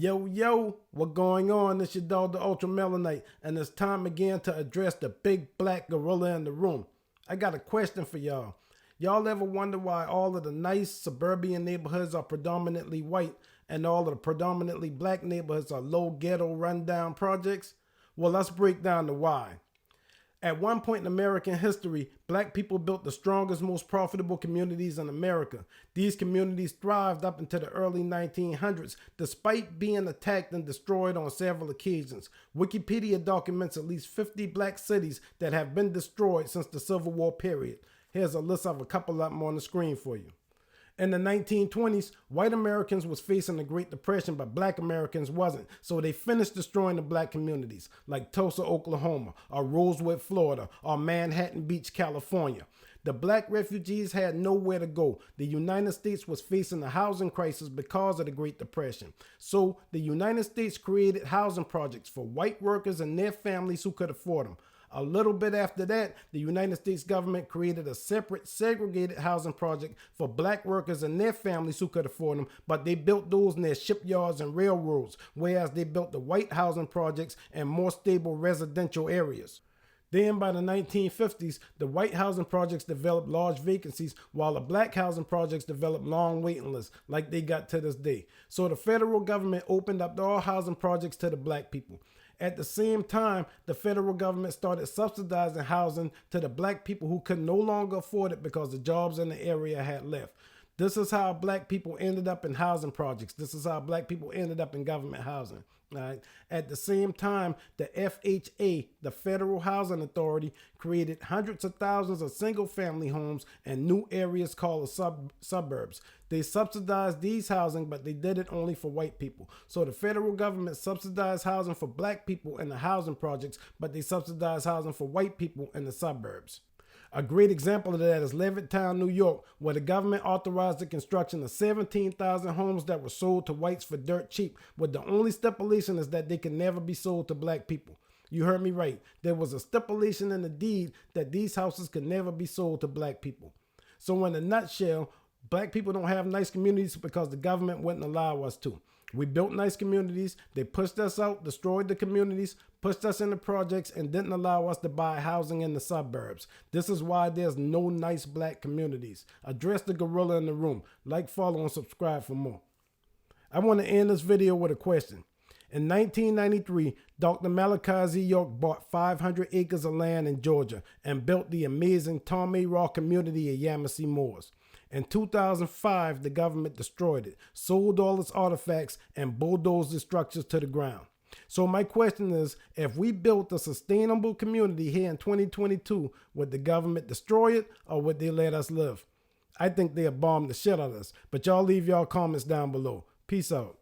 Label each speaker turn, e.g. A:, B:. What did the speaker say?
A: Yo, yo, what going on? It's your dog, the Ultra Melanite, and it's time again to address the big black gorilla in the room. I got a question for y'all. Y'all ever wonder why all of the nice suburban neighborhoods are predominantly white and all of the predominantly black neighborhoods are low ghetto rundown projects? Well, let's break down the why. At one point in American history, black people built the strongest, most profitable communities in America. These communities thrived up into the early 1900s, despite being attacked and destroyed on several occasions. Wikipedia documents at least 50 black cities that have been destroyed since the Civil War period. Here's a list of a couple of them on the screen for you. In the 1920s, white Americans was facing the Great Depression, but black Americans wasn't. So they finished destroying the black communities like Tulsa, Oklahoma, or Rosewood, Florida, or Manhattan Beach, California. The black refugees had nowhere to go. The United States was facing a housing crisis because of the Great Depression. So the United States created housing projects for white workers and their families who could afford them. A little bit after that, the United States government created a separate segregated housing project for black workers and their families who could afford them, but they built those near shipyards and railroads, whereas they built the white housing projects in more stable residential areas. Then by the 1950s, the white housing projects developed large vacancies while the black housing projects developed long waiting lists like they got to this day. So the federal government opened up all housing projects to the black people. At the same time, the federal government started subsidizing housing to the black people who could no longer afford it because the jobs in the area had left. This is how black people ended up in housing projects. This is how black people ended up in government housing. Right? At the same time, the FHA, the Federal Housing Authority, created hundreds of thousands of single-family homes and new areas called suburbs. They subsidized these housing, but they did it only for white people. So the federal government subsidized housing for black people in the housing projects, but they subsidized housing for white people in the suburbs. A great example of that is Levittown, New York, where the government authorized the construction of 17,000 homes that were sold to whites for dirt cheap, with the only stipulation is that they can never be sold to black people. You heard me right. There was a stipulation in the deed that these houses could never be sold to black people. So in a nutshell, black people don't have nice communities because the government wouldn't allow us to. We built nice communities, they pushed us out, destroyed the communities, pushed us into projects, and didn't allow us to buy housing in the suburbs. This is why there's no nice black communities. Address the gorilla in the room. Like, follow, and subscribe for more. I want to end this video with a question. In 1993, Dr. Malachi Z. York bought 500 acres of land in Georgia and built the amazing Tommy Raw community at Yamasee Moors. In 2005, the government destroyed it, sold all its artifacts, and bulldozed the structures to the ground. So my question is, if we built a sustainable community here in 2022, would the government destroy it or would they let us live? I think they'll bomb the shit out of us, but y'all leave y'all comments down below. Peace out.